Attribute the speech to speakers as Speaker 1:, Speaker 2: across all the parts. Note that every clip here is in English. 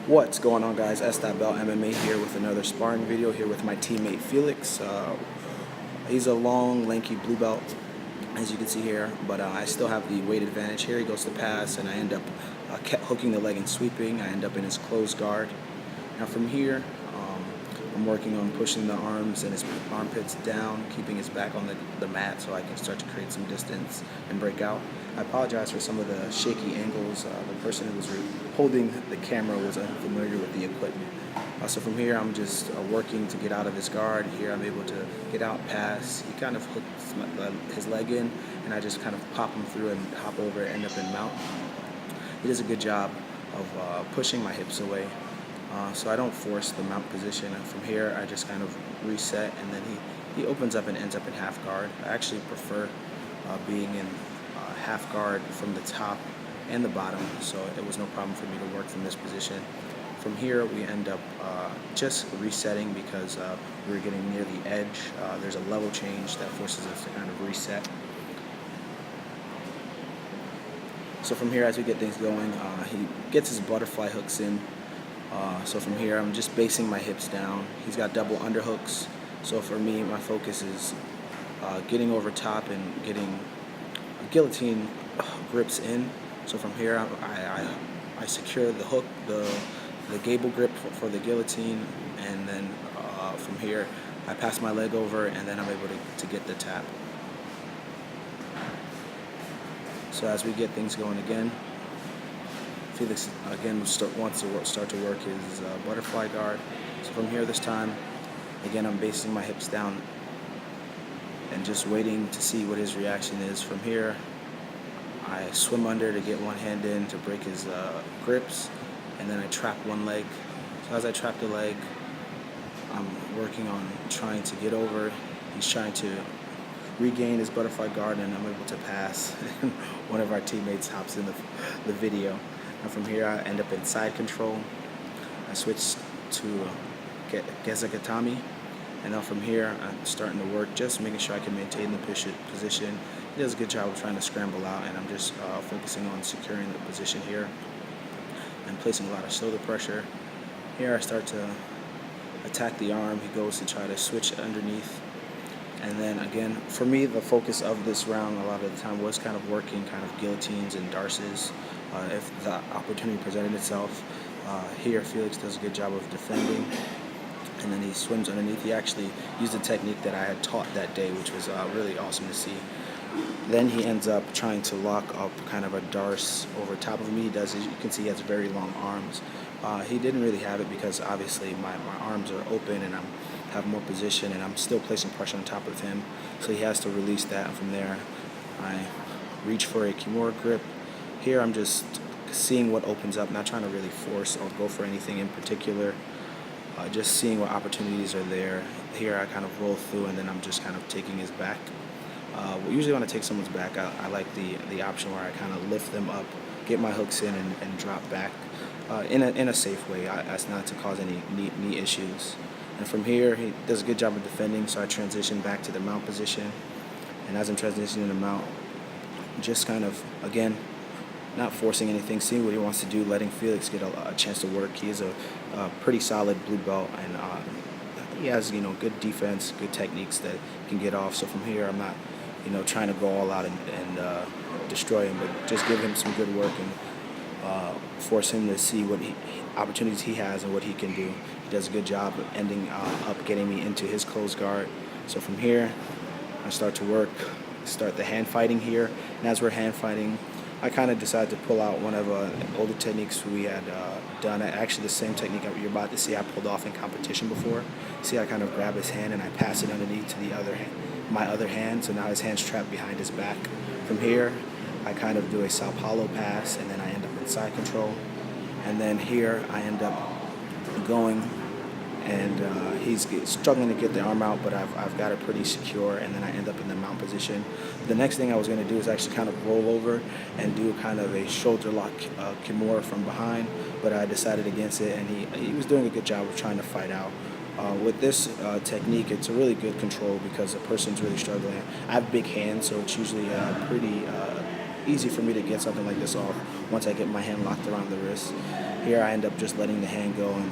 Speaker 1: What's going on, guys? S.Bell MMA here with another sparring video here with my teammate Felix. He's a long, lanky blue belt, as you can see here, but I still have the weight advantage. Here he goes to pass, and I end up hooking the leg and sweeping. I end up in his closed guard. Now from here, I'm working on pushing the arms and his armpits down, keeping his back on the mat so I can start to create some distance and break out. I apologize for some of the shaky angles. The person who was holding the camera was unfamiliar with the equipment. So from here, I'm just working to get out of his guard. Here I'm able to get out, pass. He kind of hooks his leg in, and I just kind of pop him through and hop over, end up in mount. He does a good job of pushing my hips away. So I don't force the mount position. And from here, I just kind of reset, and then he opens up and ends up in half guard. I actually prefer being in half guard from the top and the bottom, so it was no problem for me to work from this position. From here, we end up just resetting because we were getting near the edge. There's a level change that forces us to kind of reset. So from here, as we get things going, he gets his butterfly hooks in. So from here, I'm just basing my hips down. He's got double underhooks. So for me, my focus is getting over top and getting guillotine grips in. So from here, I secure the hook, the gable grip for the guillotine, and then from here, I pass my leg over, and then I'm able to get the tap. So as we get things going again, Felix again wants to start to work his butterfly guard. So from here this time, again I'm basing my hips down and just waiting to see what his reaction is. From here, I swim under to get one hand in to break his grips, and then I trap one leg. So as I trap the leg, I'm working on trying to get over. He's trying to regain his butterfly guard, and I'm able to pass. One of our teammates hops in the video. And from here, I end up in side control. I switch to Gezagatami. And now from here, I'm starting to work, just making sure I can maintain the position. He does a good job of trying to scramble out, and I'm just focusing on securing the position here and placing a lot of shoulder pressure. Here I start to attack the arm. He goes to try to switch underneath. And then again, for me, the focus of this round a lot of the time was kind of working kind of guillotines and darces if the opportunity presented itself. Here, Felix does a good job of defending, and then he swims underneath. He actually used a technique that I had taught that day, which was really awesome to see. Then he ends up trying to lock up kind of a darce over top of me. He does, as you can see, he has very long arms. He didn't really have it because obviously my arms are open and I have more position, and I'm still placing pressure on top of him. So he has to release that, and from there I reach for a Kimura grip. Here I'm just seeing what opens up, not trying to really force or go for anything in particular. Just seeing what opportunities are there. Here I kind of roll through, and then I'm just kind of taking his back. Usually when I take someone's back, I like the option where I kind of lift them up, get my hooks in, and drop back in a safe way, as not to cause any knee issues. And from here, he does a good job of defending, so I transition back to the mount position. And as I'm transitioning to mount, just kind of, again, not forcing anything, seeing what he wants to do, letting Felix get a chance to work. He is a pretty solid blue belt, and he has, good defense, good techniques that he can get off. So from here, I'm not, trying to go all out and destroy him, but just give him some good work and force him to see what opportunities he has and what he can do. He does a good job of ending up getting me into his closed guard. So from here, I start to work, start the hand fighting here, and as we're hand fighting, I kind of decided to pull out one of older techniques we had done. Actually, the same technique you're about to see I pulled off in competition before. See, I kind of grab his hand and I pass it underneath to my other hand, so now his hand's trapped behind his back. From here, I kind of do a Sao Paulo pass, and then I end up in side control. And then here, I end up going, and he's struggling to get the arm out, but I've got it pretty secure, and then I end up in the mount position. The next thing I was going to do is actually kind of roll over and do kind of a shoulder lock Kimura from behind, but I decided against it, and he was doing a good job of trying to fight out. With this technique, it's a really good control because the person's really struggling. I have big hands, so it's usually pretty easy for me to get something like this off once I get my hand locked around the wrist. Here I end up just letting the hand go and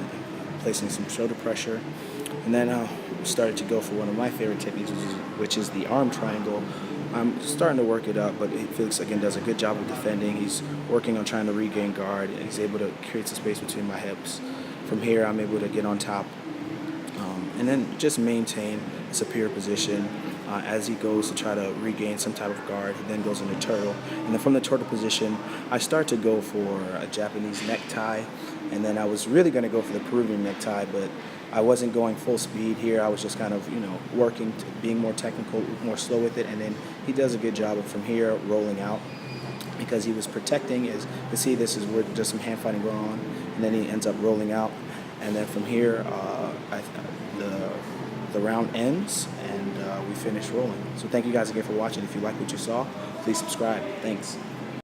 Speaker 1: placing some shoulder pressure. And then started to go for one of my favorite techniques, which is the arm triangle. I'm starting to work it up, but Felix again does a good job of defending. He's working on trying to regain guard, and he's able to create some space between my hips. From here, I'm able to get on top, and then just maintain a superior position as he goes to try to regain some type of guard. He then goes into turtle, and then from the turtle position, I start to go for a Japanese necktie, and then I was really going to go for the Peruvian necktie, but I wasn't going full speed here. I was just kind of, working, being more technical, more slow with it, and then he does a good job of from here rolling out because he was protecting. As you see, this is where just some hand fighting going on, and then he ends up rolling out, and then from here, the round ends, and we finish rolling. So thank you guys again for watching. If you like what you saw, please subscribe. Thanks.